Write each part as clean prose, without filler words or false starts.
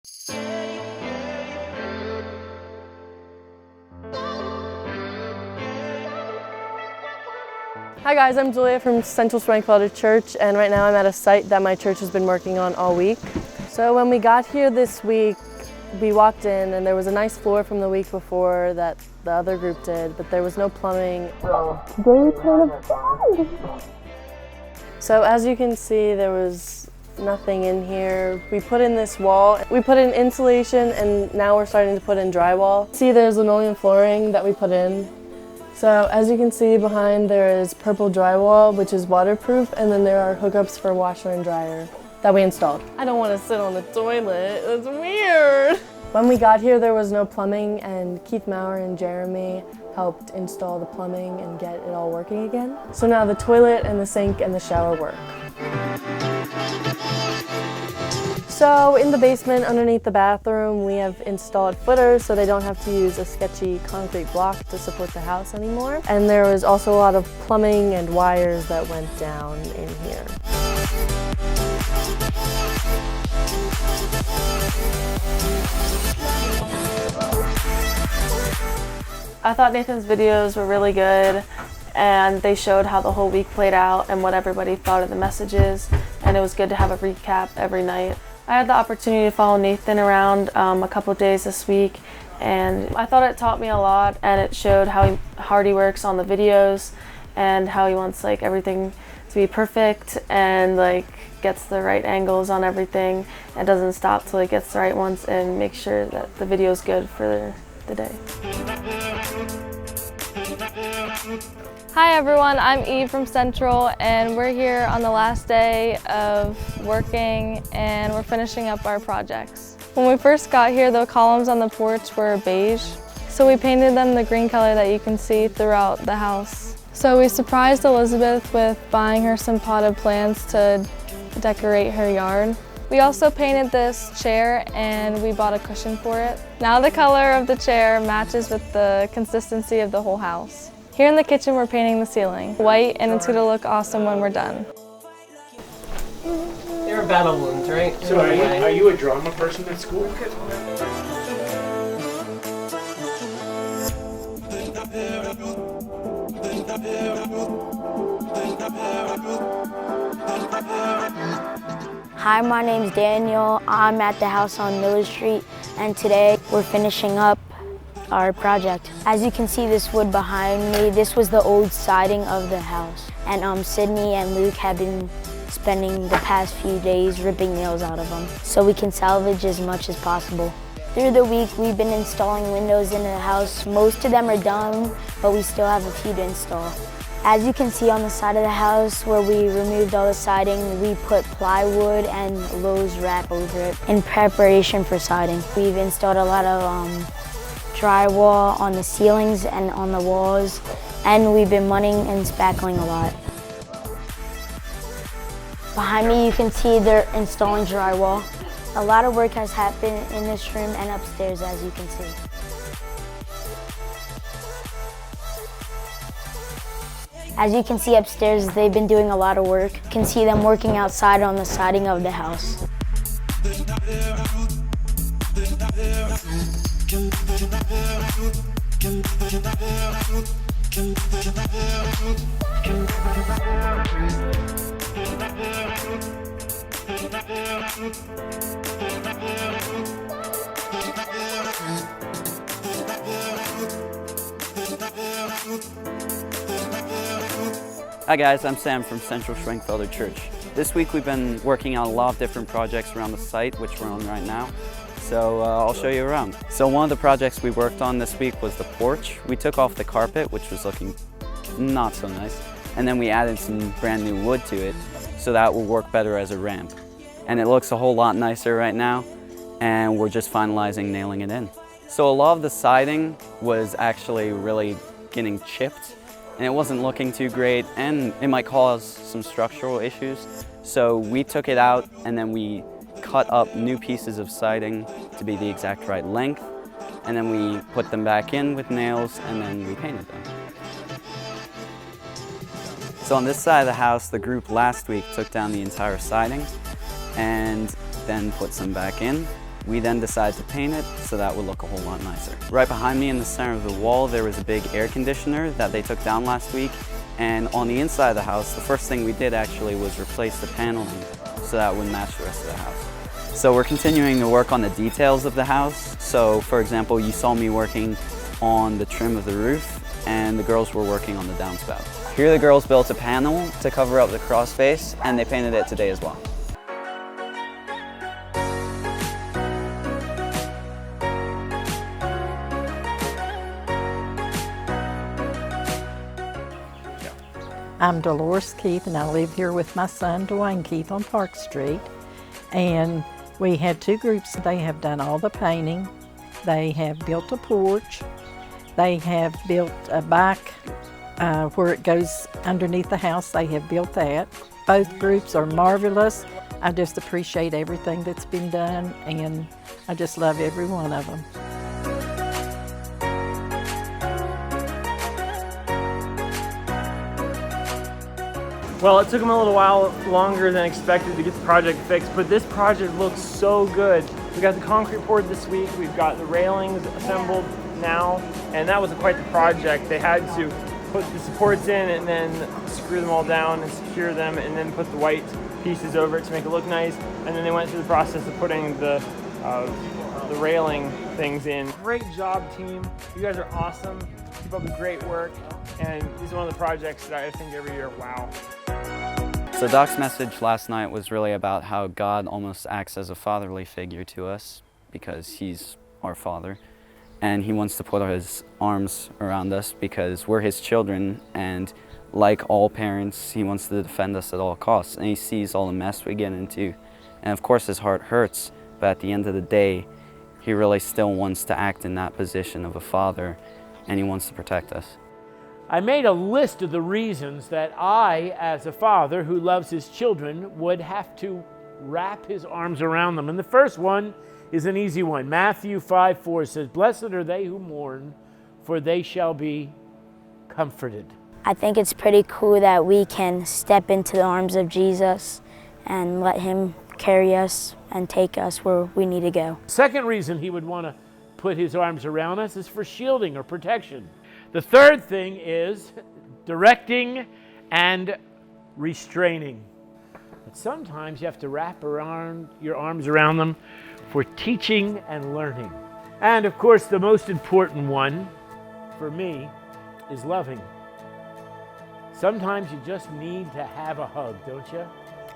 Hi guys, I'm Julia from Central Schwenkfelder Church, and right now I'm at a site that my church has been working on all week. So when we got here this week, we walked in and there was a nice floor from the week before that the other group did, but there was no plumbing. So as you can see, there was nothing in here. We put in this wall, we put in insulation, and now we're starting to put in drywall. See, there's linoleum flooring that we put in. So as you can see behind, there is purple drywall, which is waterproof, and then there are hookups for washer and dryer that we installed. I don't want to sit on the toilet, that's weird. When we got here, there was no plumbing, and Keith Maurer and Jeremy helped install the plumbing and get it all working again. So now the toilet and the sink and the shower work. So in the basement underneath the bathroom, we have installed footers so they don't have to use a sketchy concrete block to support the house anymore. And there was also a lot of plumbing and wires that went down in here. I thought Nathan's videos were really good, and they showed how the whole week played out and what everybody thought of the messages, and it was good to have a recap every night. I had the opportunity to follow Nathan around a couple of days this week, and I thought it taught me a lot, and it showed how hard he works on the videos and how he wants like everything to be perfect and like gets the right angles on everything and doesn't stop till he gets the right ones and make sure that the video is good for the day. Hi everyone, I'm Eve from Central, and we're here on the last day of working and we're finishing up our projects. When we first got here, the columns on the porch were beige, so we painted them the green color that you can see throughout the house. So we surprised Elizabeth with buying her some potted plants to decorate her yard. We also painted this chair and we bought a cushion for it. Now the color of the chair matches with the consistency of the whole house. Here in the kitchen, we're painting the ceiling white, and it's gonna look awesome when we're done. They were battle wounds, right? So are you a drama person at school? Hi, my name's Daniel. I'm at the house on Miller Street, and today we're finishing up our project. As you can see, this wood behind me, this was the old siding of the house. And Sydney and Luke have been spending the past few days ripping nails out of them so we can salvage as much as possible. Through the week, we've been installing windows in the house. Most of them are done, but we still have a few to install. As you can see on the side of the house where we removed all the siding, we put plywood and Lowe's wrap over it in preparation for siding. We've installed a lot of drywall on the ceilings and on the walls, and we've been mudding and spackling a lot. Behind me you can see they're installing drywall. A lot of work has happened in this room and upstairs, as you can see. As you can see upstairs, they've been doing a lot of work. You can see them working outside on the siding of the house. Hi guys, I'm Sam from Central Schwenkfelder Church. This week we've been working on a lot of different projects around the site, which we're on right now. So I'll show you around. So one of the projects we worked on this week was the porch. We took off the carpet, which was looking not so nice, and then we added some brand new wood to it so that will work better as a ramp. And it looks a whole lot nicer right now, and we're just finalizing nailing it in. So a lot of the siding was actually really getting chipped, and it wasn't looking too great, and it might cause some structural issues. So we took it out and then we cut up new pieces of siding to be the exact right length, and then we put them back in with nails and then we painted them. So on this side of the house, the group last week took down the entire siding and then put some back in. We then decided to paint it so that would look a whole lot nicer. Right behind me in the center of the wall, there was a big air conditioner that they took down last week. And on the inside of the house, the first thing we did actually was replace the paneling so that would match the rest of the house. So we're continuing to work on the details of the house. So for example, you saw me working on the trim of the roof and the girls were working on the downspouts. Here the girls built a panel to cover up the cross face and they painted it today as well. I'm Dolores Keith and I live here with my son Dwayne Keith on Park Street. And we had two groups. They have done all the painting. They have built a porch. They have built a back where it goes underneath the house. They have built that. Both groups are marvelous. I just appreciate everything that's been done and I just love every one of them. Well, it took them a little while longer than expected to get the project fixed, but this project looks so good. We got the concrete poured this week, we've got the railings assembled now, and that was quite the project. They had to put the supports in and then screw them all down and secure them and then put the white pieces over it to make it look nice, and then they went through the process of putting the railing things in. Great job, team. You guys are awesome. Keep up the great work, and these are one of the projects that I think every year, wow. So Doc's message last night was really about how God almost acts as a fatherly figure to us because he's our father. And he wants to put his arms around us because we're his children, and like all parents, he wants to defend us at all costs. And he sees all the mess we get into. And of course his heart hurts, but at the end of the day, he really still wants to act in that position of a father, and he wants to protect us. I made a list of the reasons that I, as a father who loves his children, would have to wrap his arms around them. And the first one is an easy one. Matthew 5:4 says, "Blessed are they who mourn, for they shall be comforted." I think it's pretty cool that we can step into the arms of Jesus and let him carry us and take us where we need to go. Second reason he would want to put his arms around us is for shielding or protection. The third thing is directing and restraining. But sometimes you have to wrap around your arms around them for teaching and learning. And of course, the most important one for me is loving. Sometimes you just need to have a hug, don't you?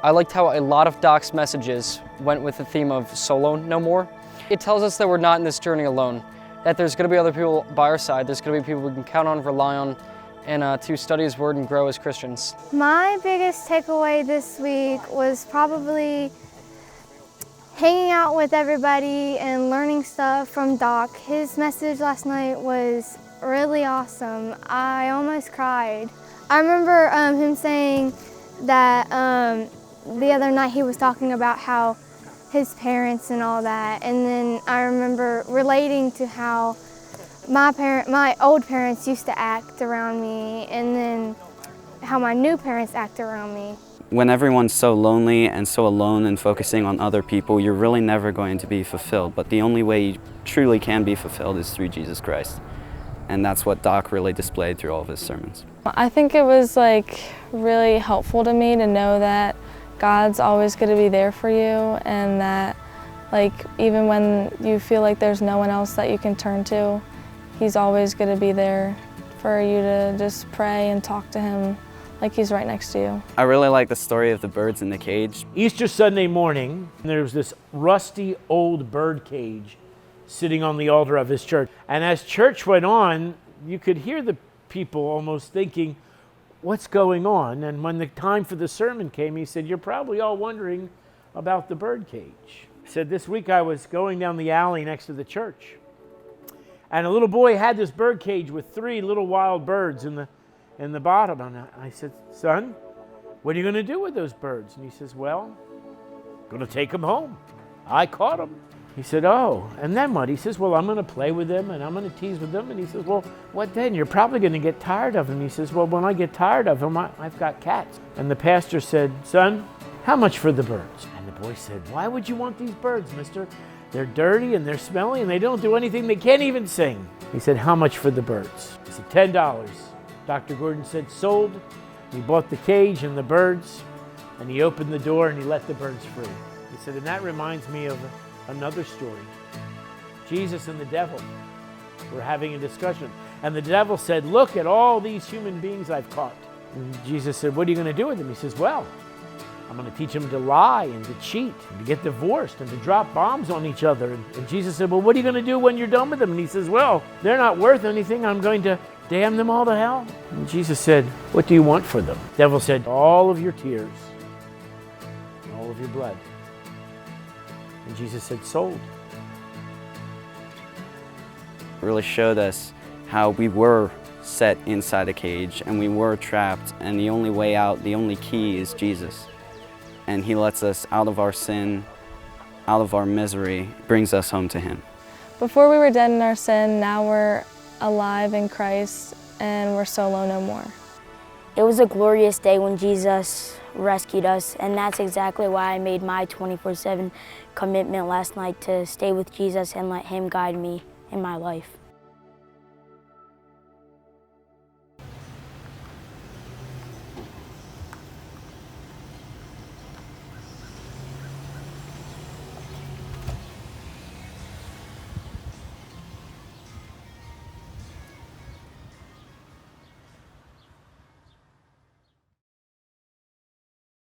I liked how a lot of Doc's messages went with the theme of solo no more. It tells us that we're not in this journey alone, that there's going to be other people by our side, there's going to be people we can count on, rely on, and to study his word and grow as Christians. My biggest takeaway this week was probably hanging out with everybody and learning stuff from Doc. His message last night was really awesome. I almost cried. I remember him saying that the other night he was talking about how his parents and all that, and then I remember relating to how my old parents used to act around me, and then how my new parents act around me. When everyone's so lonely and so alone and focusing on other people, you're really never going to be fulfilled. But the only way you truly can be fulfilled is through Jesus Christ. And that's what Doc really displayed through all of his sermons. I think it was really helpful to me to know that God's always going to be there for you, and that even when you feel like there's no one else that you can turn to, he's always going to be there for you to just pray and talk to him like he's right next to you. I really like the story of the birds in the cage. Easter Sunday morning, there was this rusty old bird cage sitting on the altar of his church. And as church went on, you could hear the people almost thinking, what's going on? And when the time for the sermon came, he said, you're probably all wondering about the bird cage. He said, this week I was going down the alley next to the church, and a little boy had this bird cage with 3 little wild birds in the bottom. And I said, son, what are you going to do with those birds? And he says, well, I'm going to take them home. I caught them. He said, oh, and then what? He says, well, I'm going to play with them and I'm going to tease with them. And he says, well, what then? You're probably going to get tired of them. He says, well, when I get tired of them, I've got cats. And the pastor said, son, how much for the birds? And the boy said, why would you want these birds, mister? They're dirty and they're smelly and they don't do anything. They can't even sing. He said, how much for the birds? He said, $10. Dr. Gordon said, sold. He bought the cage and the birds, and he opened the door and he let the birds free. He said, and that reminds me of another story. Jesus and the devil were having a discussion, and the devil said, look at all these human beings I've caught. And Jesus said, what are you going to do with them? He says, well, I'm going to teach them to lie and to cheat and to get divorced and to drop bombs on each other. And Jesus said, well, what are you going to do when you're done with them? And he says, well, they're not worth anything. I'm going to damn them all to hell. And Jesus said, what do you want for them? The devil said, all of your tears, all of your blood. And Jesus said, sold. It really showed us how we were set inside a cage and we were trapped, and the only way out, the only key is Jesus. And he lets us out of our sin, out of our misery, brings us home to him. Before we were dead in our sin, now we're alive in Christ and we're solo no more. It was a glorious day when Jesus rescued us, and that's exactly why I made my 24/7 commitment last night to stay with Jesus and let him guide me in my life.